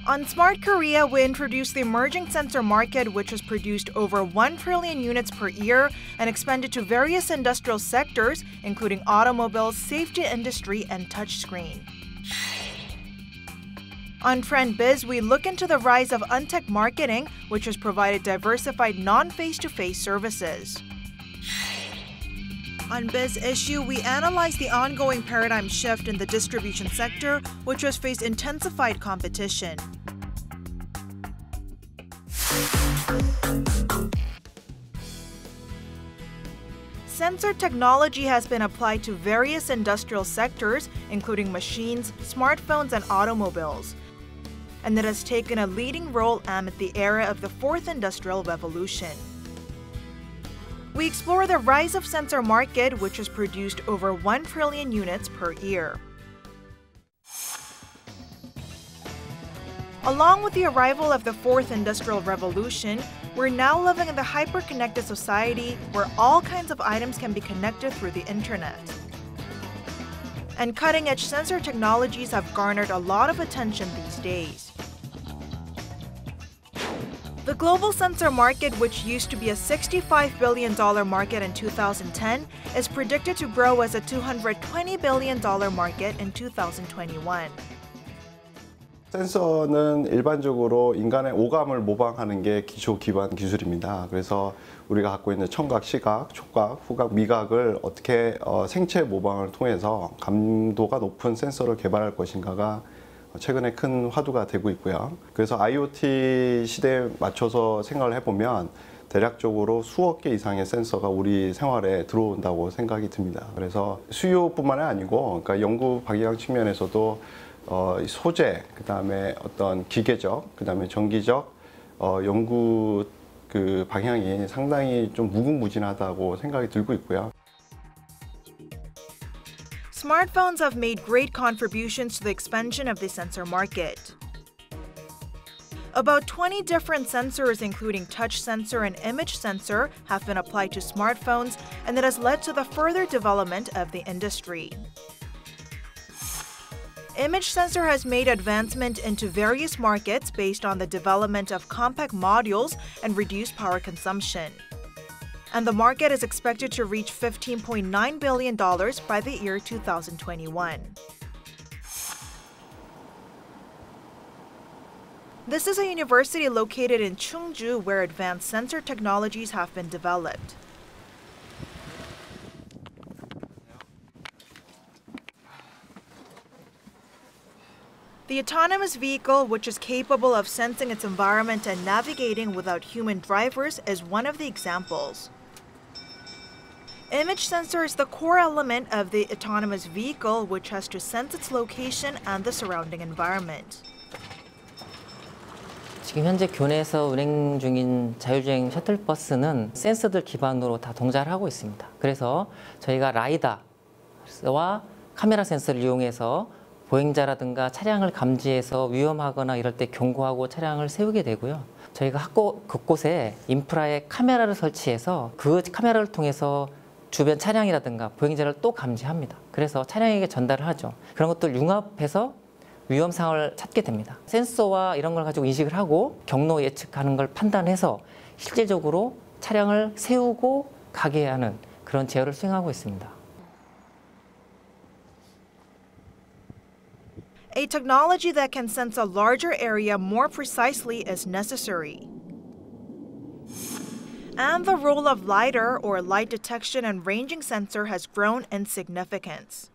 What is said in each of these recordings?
On Smart Korea, we introduced the emerging sensor market, which has produced over 1 trillion units per year and expanded to various industrial sectors, including automobiles, safety industry, and touchscreen. On TrendBiz, we look into the rise of untech marketing, which has provided diversified non-face-to-face services. On Biz Issue, we analyze the ongoing paradigm shift in the distribution sector, which has faced intensified competition. Sensor technology has been applied to various industrial sectors, including machines, smartphones, and automobiles. And it has taken a leading role amid the era of the Fourth Industrial Revolution. We explore the rise of sensor market, which has produced over 1 trillion units per year. Along with the arrival of the Fourth Industrial Revolution, we're now living in the hyper-connected society where all kinds of items can be connected through the internet. And cutting-edge sensor technologies have garnered a lot of attention these days. The global sensor market, which used to be a $65 billion market in 2010, is predicted to grow as a $220 billion market in 2021. 센서는 일반적으로 인간의 오감을 모방하는 게 기초 기반 기술입니다. 그래서 우리가 갖고 있는 청각, 시각, 촉각, 후각, 미각을 어떻게 생체 모방을 통해서 감도가 높은 센서를 개발할 것인가가 최근에 큰 화두가 되고 있고요. 그래서 IoT 시대에 맞춰서 생각을 해보면 대략적으로 수억 개 이상의 센서가 우리 생활에 들어온다고 생각이 듭니다. 그래서 수요뿐만 아니고 그러니까 연구 방향 측면에서도 소재, 그 다음에 어떤 기계적, 그 다음에 전기적 연구 그 방향이 상당히 좀 무궁무진하다고 생각이 들고 있고요. Smartphones have made great contributions to the expansion of the sensor market. About 20 different sensors, including touch sensor and image sensor, have been applied to smartphones, and it has led to the further development of the industry. Image sensor has made advancement into various markets based on the development of compact modules and reduced power consumption. And the market is expected to reach $15.9 billion by the year 2021. This is a university located in Chungju where advanced sensor technologies have been developed. The autonomous vehicle, which is capable of sensing its environment and navigating without human drivers, is one of the examples. Image sensor is the core element of the autonomous vehicle, which has to sense its location and the surrounding environment. 지금 현재 교내에서 운행 중인 자율주행 셔틀버스는 센서들 기반으로 다 동작을 하고 있습니다. 그래서 저희가 라이다와 카메라 센서를 이용해서 보행자라든가 차량을 감지해서 위험하거나 이럴 때 경고하고 차량을 세우게 되고요. 저희가 학교 곳곳에 인프라에 카메라를 설치해서 그 카메라를 통해서 주변 차량이라든가 보행자를 또 감지합니다. 그래서 차량에게 전달을 하죠. 그런 것들 융합해서 위험 상황을 찾게 됩니다. 센서와 이런 걸 가지고 인식을 하고 경로 예측하는 걸 판단해서 실질적으로 차량을 세우고 가게 하는 그런 제어를 수행하고 있습니다. A technology that can sense a larger area more precisely is necessary. And the role of LiDAR, or light detection and ranging sensor, has grown in significance.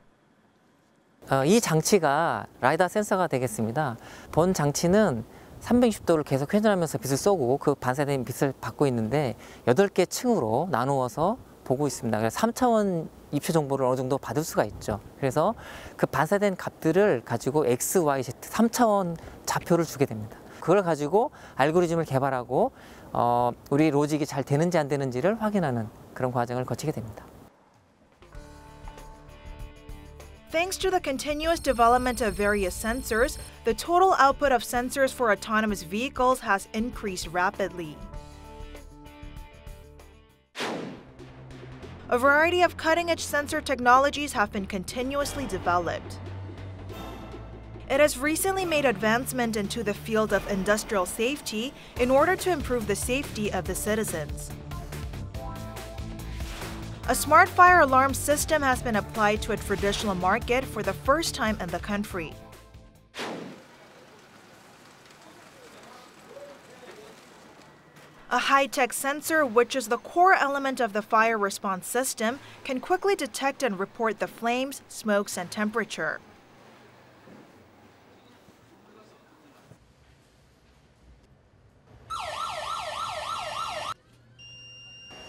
이 장치가 라이다 센서가 되겠습니다. 본 장치는 360도를 계속 회전하면서 빛을 쏘고 그 반사된 빛을 받고 있는데 8개 층으로 나누어서 보고 있습니다. 그래서 3차원 입체 정보를 어느 정도 받을 수가 있죠. 그래서 그 반사된 값들을 가지고 X, Y, Z 3차원 좌표를 주게 됩니다. 그걸 가지고 알고리즘을 개발하고 우리 로직이 잘 되는지 안 되는지를 확인하는 그런 과정을 거치게 됩니다. Thanks to the continuous development of various sensors, the total output of sensors for autonomous vehicles has increased rapidly. A variety of cutting-edge sensor technologies have been continuously developed. It has recently made advancement into the field of industrial safety in order to improve the safety of the citizens. A smart fire alarm system has been applied to a traditional market for the first time in the country. A high-tech sensor, which is the core element of the fire response system, can quickly detect and report the flames, smokes, and temperature.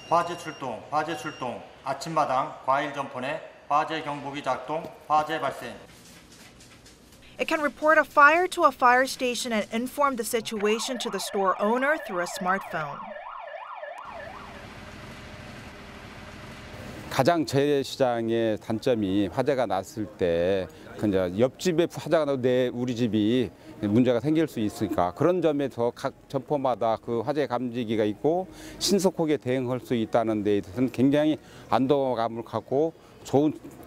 화재 출동, 아침마당, 과일 점포내, 화재 경보기 작동, 화재 발생. It can report a fire to a fire station and inform the situation to the store owner through a smartphone. 가장 재래시장의 단점이 화재가 났을 때 옆집에 화재가 나도 우리 집이 문제가 생길 수 있으니까 그런 점에서 각 점포마다 그 화재 감지기가 있고 신속하게 대응할 수 있다는 데 대해서는 굉장히 안도감을 갖고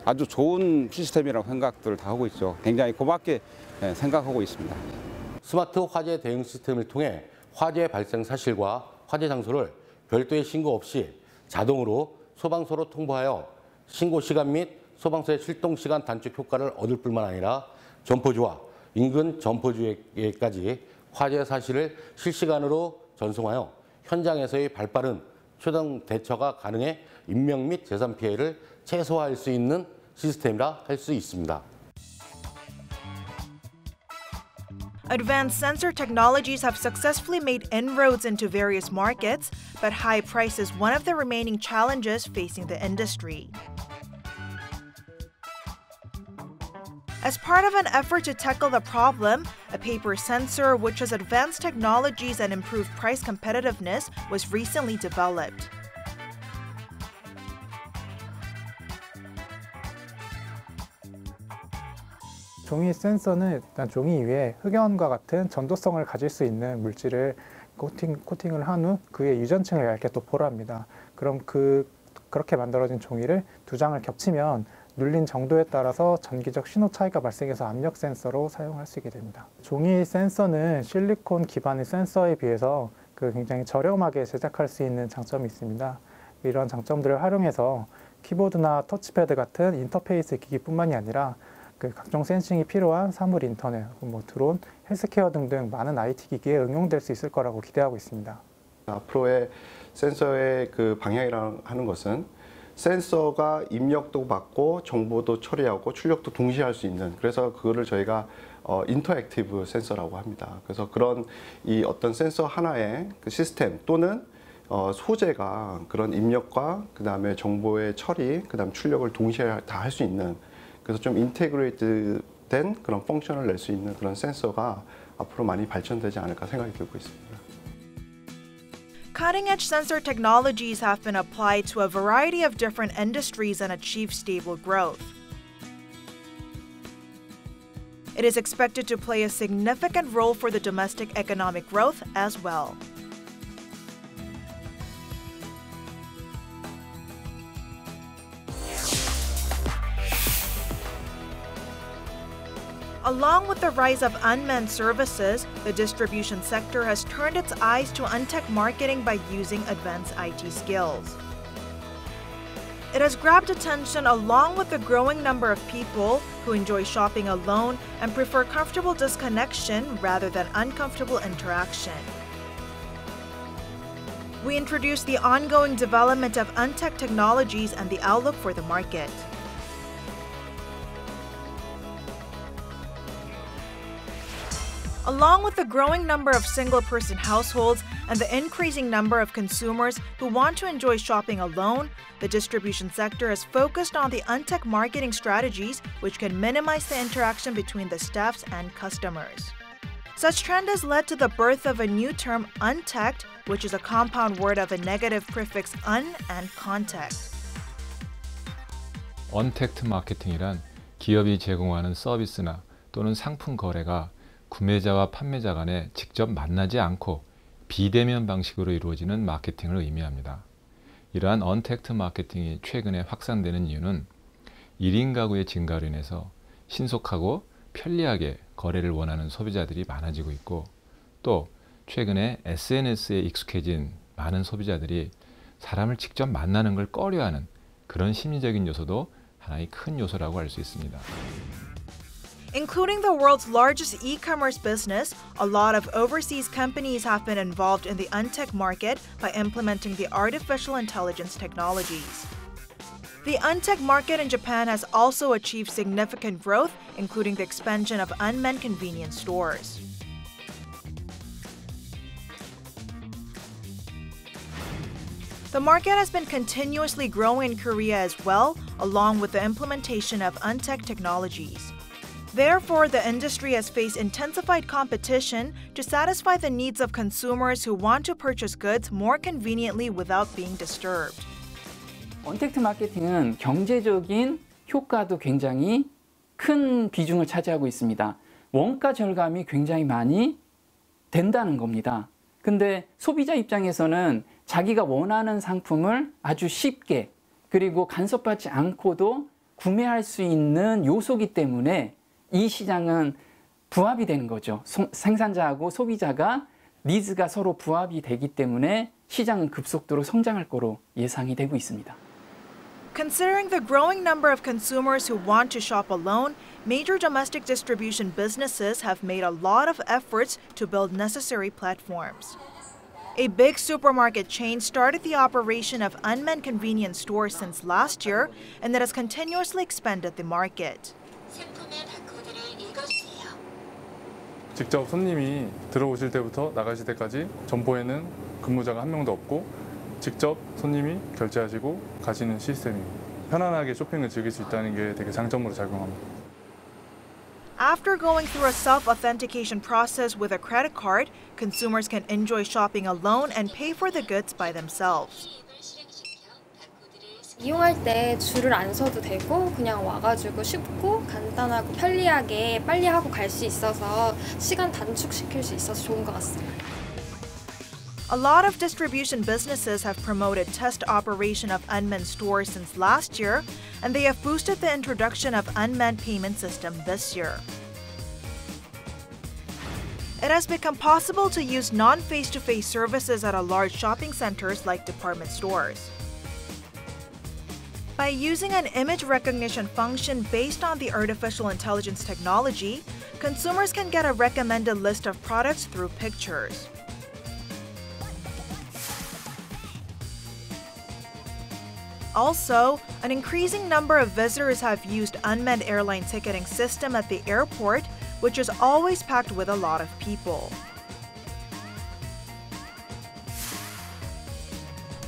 아주 좋은 시스템이라고 생각들을 다 하고 있죠. 굉장히 고맙게 생각하고 있습니다. 스마트 화재 대응 시스템을 통해 화재 발생 사실과 화재 장소를 별도의 신고 없이 자동으로 소방서로 통보하여 신고 시간 및 소방서의 출동 시간 단축 효과를 얻을 뿐만 아니라 점포주와 인근 점포주에게까지 화재 사실을 실시간으로 전송하여 현장에서의 발빠른 초동 대처가 가능해 인명 및 재산 피해를 최소화할 수 있는 시스템이라 할 수 있습니다. Advanced sensor technologies have successfully made inroads into various markets, but high price is one of the remaining challenges facing the industry. As part of an effort to tackle the problem, a paper sensor which has advanced technologies and improved price competitiveness was recently developed. 종이 센서는 일단 종이 위에 흑연과 같은 전도성을 가질 수 있는 물질을 코팅을 한 후 그의 유전층을 얇게 도포를 합니다. 그럼 그렇게 만들어진 종이를 두 장을 겹치면 눌린 정도에 따라서 전기적 신호 차이가 발생해서 압력 센서로 사용할 수 있게 됩니다. 종이 센서는 실리콘 기반의 센서에 비해서 굉장히 저렴하게 제작할 수 있는 장점이 있습니다. 이런 장점들을 활용해서 키보드나 터치패드 같은 인터페이스 기기뿐만이 아니라 각종 센싱이 필요한 사물 인터넷, 드론, 헬스케어 등등 많은 IT 기기에 응용될 수 있을 거라고 기대하고 있습니다. 앞으로의 센서의 방향이라고 하는 것은 센서가 입력도 받고 정보도 처리하고 출력도 동시에 할 수 있는, 그래서 그거를 저희가 인터액티브 센서라고 합니다. 그래서 그런 어떤 센서 하나의 시스템 또는 소재가 그런 입력과 그다음에 정보의 처리, 그다음 출력을 동시에 다 할 수 있는, 그래서 좀 인테그레이트 된 그런 펑션을 낼 수 있는 그런 센서가 앞으로 많이 발전되지 않을까 생각이 들고 있습니다. Cutting-edge sensor technologies have been applied to a variety of different industries and achieved stable growth. It is expected to play a significant role for the domestic economic growth as well. Along with the rise of unmanned services, the distribution sector has turned its eyes to untech marketing by using advanced IT skills. It has grabbed attention along with the growing number of people who enjoy shopping alone and prefer comfortable disconnection rather than uncomfortable interaction. We introduce the ongoing development of untech technologies and the outlook for the market. Along with the growing number of single-person households and the increasing number of consumers who want to enjoy shopping alone, the distribution sector is focused on the untech marketing strategies which can minimize the interaction between the staffs and customers. Such trend has led to the birth of a new term, untech, which is a compound word of a negative prefix un and context. 언택트 마케팅이란 기업이 제공하는 서비스나 또는 상품 거래가 구매자와 판매자 간에 직접 만나지 않고 비대면 방식으로 이루어지는 마케팅을 의미합니다. 이러한 언택트 마케팅이 최근에 확산되는 이유는 1인 가구의 증가로 인해서 신속하고 편리하게 거래를 원하는 소비자들이 많아지고 있고, 또 최근에 SNS에 익숙해진 많은 소비자들이 사람을 직접 만나는 걸 꺼려하는 그런 심리적인 요소도 하나의 큰 요소라고 할 수 있습니다. Including the world's largest e-commerce business, a lot of overseas companies have been involved in the untech market by implementing the artificial intelligence technologies. The untech market in Japan has also achieved significant growth, including the expansion of unmanned convenience stores. The market has been continuously growing in Korea as well, along with the implementation of untech technologies. Therefore, the industry has faced intensified competition to satisfy the needs of consumers who want to purchase goods more conveniently without being disturbed. 언택트 마케팅은 경제적인 효과도 굉장히 큰 비중을 차지하고 있습니다. 원가 절감이 굉장히 많이 된다는 겁니다. 근데 소비자 입장에서는 자기가 원하는 상품을 아주 쉽게 그리고 간섭받지 않고도 구매할 수 있는 요소이기 때문에 이 시장은 부합이 되는 거죠. 생산자하고 소비자가 니즈가 서로 부합이 되기 때문에 시장은 급속도로 성장할 거로 예상이 되고 있습니다. Considering the growing number of consumers who want to shop alone, major domestic distribution businesses have made a lot of efforts to build necessary platforms. A big supermarket chain started the operation of unmanned convenience stores since last year, and it has continuously expanded the market. 직접 손님이 들어오실 때부터 나가실 때까지 점포에는 근무자가 한 명도 없고 직접 손님이 결제하시고 가시는 시스템입니다. 편안하게 쇼핑을 즐길 수 있다는 게 되게 장점으로 작용합니다. After going through a self-authentication process with a credit card, consumers can enjoy shopping alone and pay for the goods by themselves. 이용할 때 줄을 안 서도 되고 그냥 와가지고 쉽고 간단하고 편리하게 빨리 하고 갈 수 있어서 시간 단축시킬 수 있어서 좋은 것 같습니다. A lot of distribution businesses have promoted test operation of unmanned stores since last year, and they have boosted the introduction of unmanned payment system this year. It has become possible to use non-face-to-face services at a large shopping centers like department stores. By using an image recognition function based on the artificial intelligence technology, consumers can get a recommended list of products through pictures. Also, an increasing number of visitors have used unmanned airline ticketing system at the airport, which is always packed with a lot of people.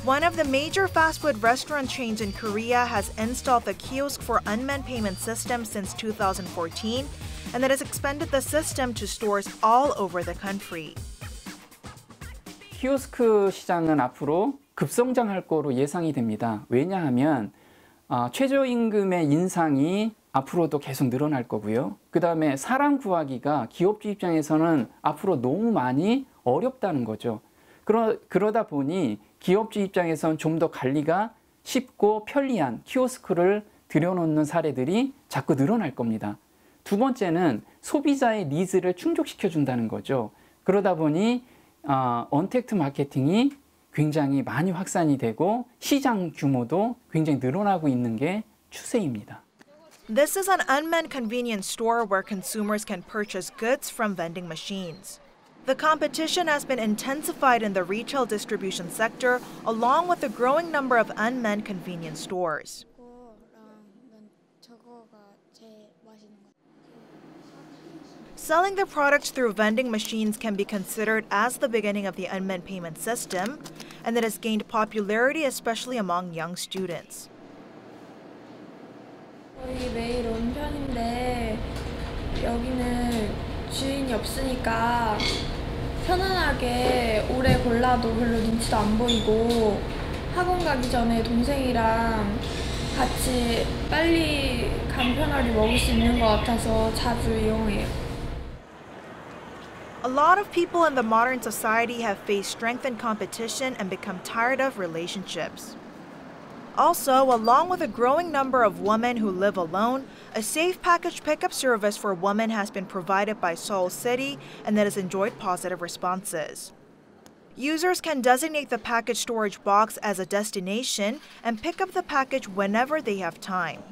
One of the major fast food restaurant chains in Korea has installed the kiosk for unmanned payment system since 2014, and it has expanded the system to stores all over the country. 키오스크 시장은 앞으로 급성장할 거로 예상이 됩니다. 왜냐하면 최저임금의 인상이 앞으로도 계속 늘어날 거고요. 그 다음에 사람 구하기가 기업주 입장에서는 앞으로 너무 많이 어렵다는 거죠. 그러다 보니 기업주 입장에서는 좀 더 관리가 쉽고 편리한 키오스크를 들여놓는 사례들이 자꾸 늘어날 겁니다. 두 번째는 소비자의 니즈를 충족시켜준다는 거죠. 그러다 보니 언택트 마케팅이 굉장히 많이 확산이 되고 시장 규모도 굉장히 늘어나고 있는 게 추세입니다. This is an unmanned convenience store where consumers can purchase goods from vending machines. The competition has been intensified in the retail distribution sector, along with the growing number of unmanned convenience stores. Selling the products through vending machines can be considered as the beginning of the unmanned payment system, and it has gained popularity especially among young students. 거의 매일 온 편인데 여기는 주인이 없으니까 편안하게 오래 골라도 별로 눈치도 안 보이고 학원 가기 전에 동생이랑 같이 빨리 간편하게 먹을 수 있는 것 같아서 자주 이용해요. A lot of people in the modern society have faced strengthened competition and become tired of relationships. Also, along with a growing number of women who live alone, a safe package pickup service for women has been provided by Seoul City and that has enjoyed positive responses. Users can designate the package storage box as a destination and pick up the package whenever they have time.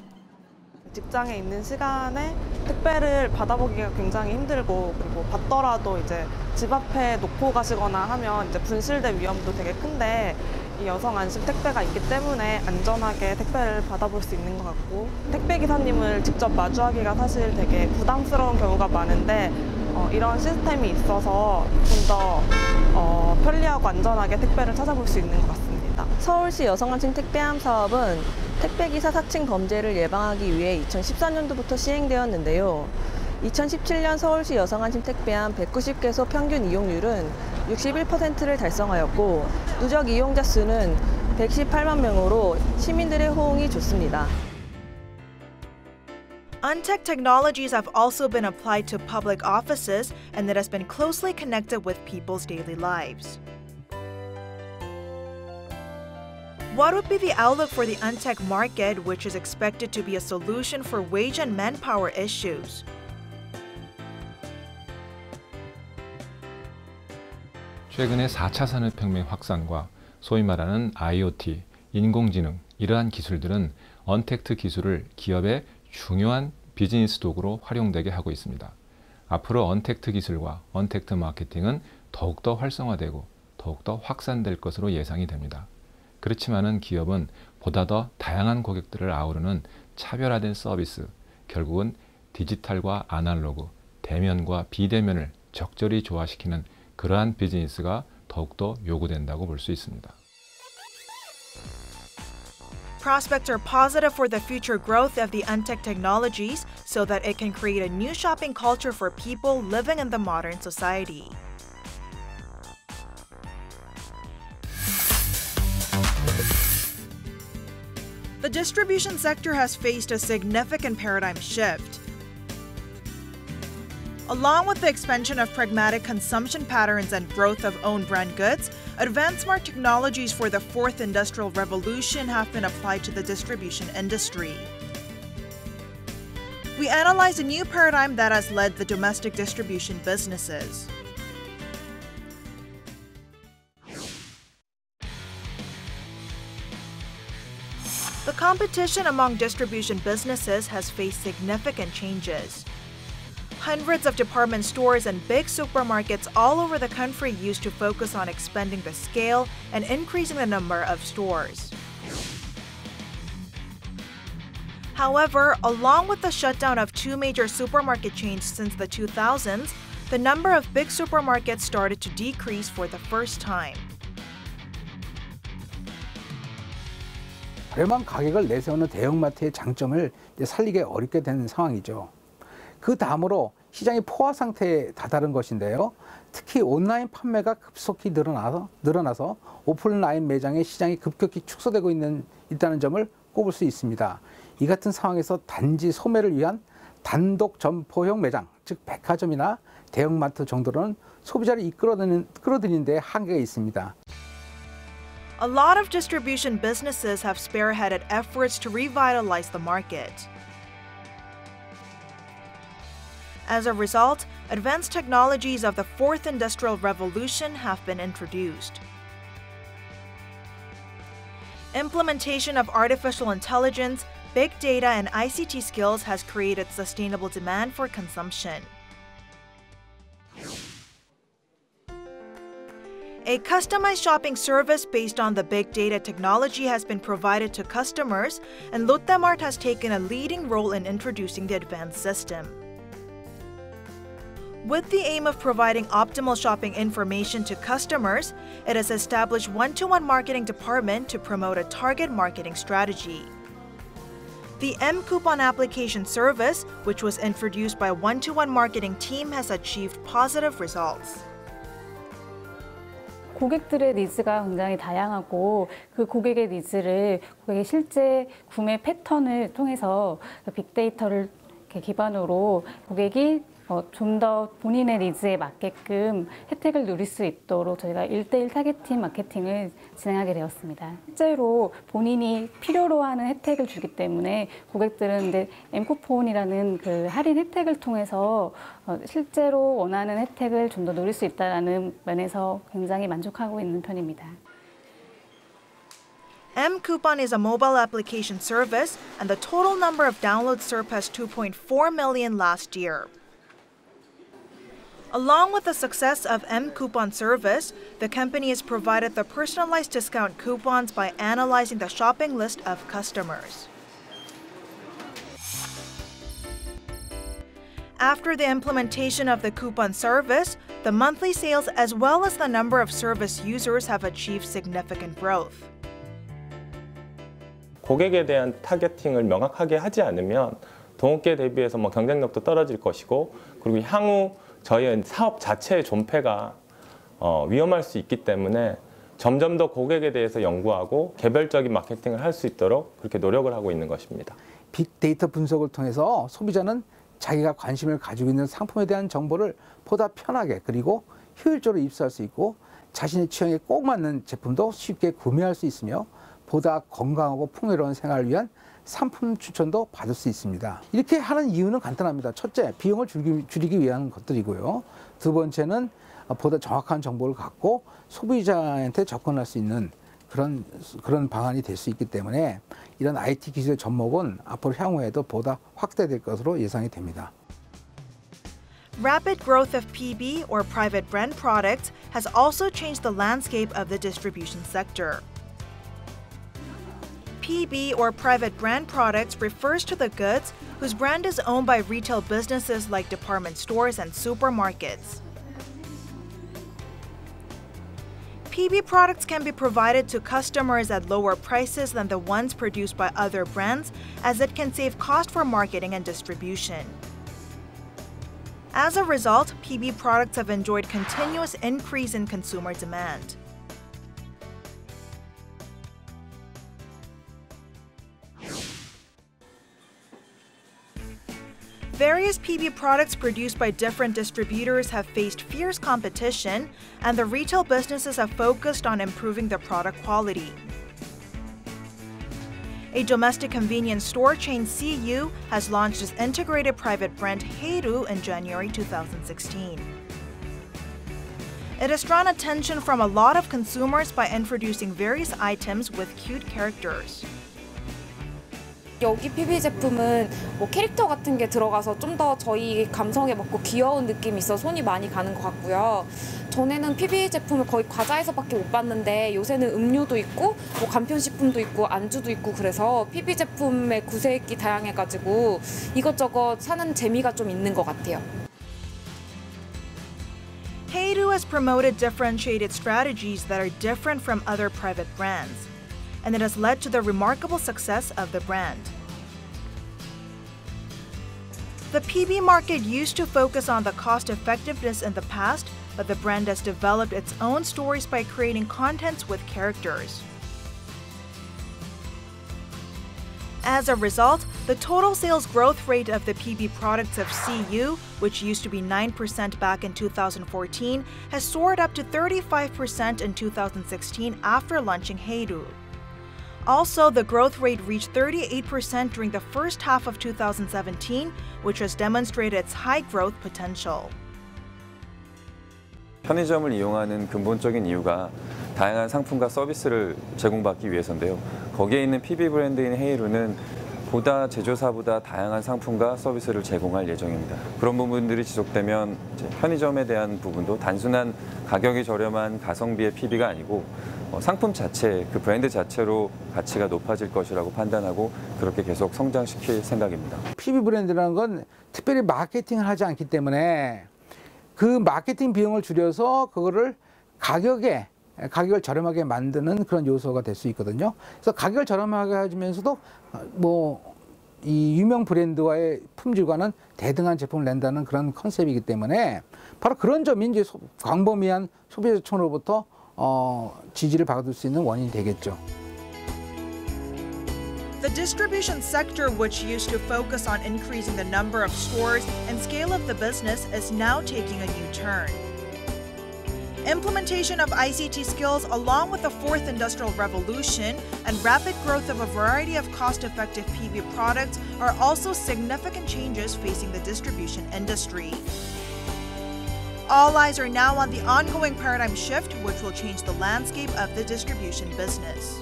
직장에 있는 시간에 택배를 받아보기가 굉장히 힘들고 그리고 받더라도 이제 집 앞에 놓고 가시거나 하면 이제 분실될 위험도 되게 큰데 이 여성 안심 택배가 있기 때문에 안전하게 택배를 받아볼 수 있는 것 같고 택배 기사님을 직접 마주하기가 사실 되게 부담스러운 경우가 많은데 이런 시스템이 있어서 좀 더 편리하고 안전하게 택배를 찾아볼 수 있는 것 같습니다. 서울시 여성안심 택배함 사업은 택배기사 사칭 범죄를 예방하기 위해 2014년도부터 시행되었는데요. 2017년 서울시 여성안심 택배함 190개소 평균 이용률은 61%를 달성하였고 누적 이용자 수는 118만 명으로 시민들의 호응이 좋습니다. Untech technologies have also been applied to public offices and it has been closely connected with people's daily lives. What would be the outlook for the Untech market, which is expected to be a solution for wage and manpower issues? 최근의 4차 산업혁명 확산과 소위 말하는 IoT, 인공지능, 이러한 기술들은 언택트 기술을 기업의 중요한 비즈니스 도구로 활용되게 하고 있습니다. 앞으로 언택트 기술과 언택트 마케팅은 더욱더 활성화되고 더욱더 확산될 것으로 예상이 됩니다. 그렇지만은 기업은 보다 더 다양한 고객들을 아우르는 차별화된 서비스, 결국은 디지털과 아날로그, 대면과 비대면을 적절히 조화시키는 그러한 비즈니스가 더욱더 요구된다고 볼 수 있습니다. Prospects are positive for the future growth of the Untech technologies so that it can create a new shopping culture for people living in the modern society. The distribution sector has faced a significant paradigm shift. Along with the expansion of pragmatic consumption patterns and growth of own brand goods, advanced smart technologies for the fourth industrial revolution have been applied to the distribution industry. We analyze a new paradigm that has led the domestic distribution businesses. The competition among distribution businesses has faced significant changes. Hundreds of department stores and big supermarkets all over the country used to focus on expanding the scale and increasing the number of stores. However, along with the shutdown of two major supermarket chains since the 2000s, the number of big supermarkets started to decrease for the first time. 저렴한 가격을 내세우는 대형마트의 장점을 살리기 어렵게 되는 상황이죠. 그 다음으로 시장이 포화 상태에 다다른 것인데요. 특히 온라인 판매가 급속히 늘어나서 오프라인 매장의 시장이 급격히 축소되고 있다는 점을 꼽을 수 있습니다. 이 같은 상황에서 단지 소매를 위한 단독 점포형 매장, 즉 백화점이나 대형마트 정도로는 소비자를 이끌어들이는 데 한계가 있습니다. A lot of distribution businesses have spearheaded efforts to revitalize the market. As a result, advanced technologies of the fourth industrial revolution have been introduced. Implementation of artificial intelligence, big data, and ICT skills has created sustainable demand for consumption. A customized shopping service based on the big data technology has been provided to customers, and Lotte Mart has taken a leading role in introducing the advanced system. With the aim of providing optimal shopping information to customers, it has established one-to-one marketing department to promote a target marketing strategy. The M-Coupon application service, which was introduced by one-to-one marketing team, has achieved positive results. 고객들의 니즈가 굉장히 다양하고 그 고객의 니즈를 고객의 실제 구매 패턴을 통해서 빅데이터를 기반으로 고객이 좀 더 본인의 니즈에 맞게끔 혜택을 누릴 수 있도록 저희가 1:1 타겟팅 마케팅을 진행하게 되었습니다. 실제로 본인이 필요로 하는 혜택을 주기 때문에 고객들은 이제 M쿠폰이라는 그 할인 혜택을 통해서 실제로 원하는 혜택을 좀 더 누릴 수 있다는 면에서 굉장히 만족하고 있는 편입니다. M-Coupon is a mobile application service, and the total number of downloads surpassed 2.4 million last year. Along with the success of M-Coupon service, the company has provided the personalized discount coupons by analyzing the shopping list of customers. After the implementation of the coupon service, the monthly sales as well as the number of service users have achieved significant growth. 고객에 대한 타겟팅을 명확하게 하지 않으면 동업계 대비해서 경쟁력도 떨어질 것이고, 그리고 향후 저희의 사업 자체의 존폐가 위험할 수 있기 때문에 점점 더 고객에 대해서 연구하고 개별적인 마케팅을 할 수 있도록 그렇게 노력을 하고 있는 것입니다. 빅데이터 분석을 통해서 소비자는 자기가 관심을 가지고 있는 상품에 대한 정보를 보다 편하게 그리고 효율적으로 입수할 수 있고, 자신의 취향에 꼭 맞는 제품도 쉽게 구매할 수 있으며 보다 건강하고 풍요로운 생활을 위한 상품 추천도 받을 수 있습니다. 이렇게 하는 이유는 간단합니다. 첫째, 비용을 줄이기 위한 것들이고요. 두 번째는 보다 정확한 정보를 갖고 소비자한테 접근할 수 있는 그런 방안이 될 수 있기 때문에 이런 IT 기술의 접목은 앞으로 향후에도 보다 확대될 것으로 예상이 됩니다. Rapid growth of PB or private brand products has also changed the landscape of the distribution sector. PB or private brand products refers to the goods whose brand is owned by retail businesses like department stores and supermarkets. PB products can be provided to customers at lower prices than the ones produced by other brands, as it can save cost for marketing and distribution. As a result, PB products have enjoyed continuous increase in consumer demand. Various PB products produced by different distributors have faced fierce competition, and the retail businesses have focused on improving their product quality. A domestic convenience store chain, CU, has launched its integrated private brand Heiru in January 2016. It has drawn attention from a lot of consumers by introducing various items with cute characters. 여기 PB 제품은 캐릭터 같은 게 들어가서 좀 더 저희 감성에 맞고 귀여운 느낌이 있어서 손이 많이 가는 것 같고요. 전에는 PB 제품을 거의 과자에서밖에 못 봤는데 요새는 음료도 있고 간편식품도 있고 안주도 있고, 그래서 PB 제품의 구색이 다양해가지고 이것저것 사는 재미가 좀 있는 것 같아요. Heiru has promoted differentiated strategies that are different from other private brands, and it has led to the remarkable success of the brand. The PB market used to focus on the cost effectiveness in the past, but the brand has developed its own stories by creating contents with characters. As a result, the total sales growth rate of the PB products of CU, which used to be 9% back in 2014, has soared up to 35% in 2016 after launching Heiru. Also, the growth rate reached 38% during the first half of 2017, which has demonstrated its high growth potential. 편의점을 이용하는 근본적인 이유가 다양한 상품과 서비스를 제공받기 위해서인데요. 거기에 있는 PB 브랜드인 헤이루는 보다 제조사보다 다양한 상품과 서비스를 제공할 예정입니다. 그런 부분들이 지속되면 편의점에 대한 부분도 단순한 가격이 저렴한 가성비의 PB가 아니고 상품 자체, 그 브랜드 자체로 가치가 높아질 것이라고 판단하고 그렇게 계속 성장시킬 생각입니다. PB 브랜드라는 건 특별히 마케팅을 하지 않기 때문에 그 마케팅 비용을 줄여서 그거를 가격을 저렴하게 만드는 그런 요소가 될 수 있거든요. 그래서 가격을 저렴하게 하면서도 이 유명 브랜드와의 품질과는 대등한 제품을 낸다는 그런 컨셉이기 때문에 바로 그런 점이 이제 광범위한 소비자층으로부터 지지를 받을 수 있는 원인이 되겠죠. The distribution sector, which used to focus on increasing the number of stores and scale of the business, is now taking a new turn. Implementation of ICT skills, along with the fourth industrial revolution and rapid growth of a variety of cost-effective PV products, are also significant changes facing the distribution industry. All eyes are now on the ongoing paradigm shift, which will change the landscape of the distribution business.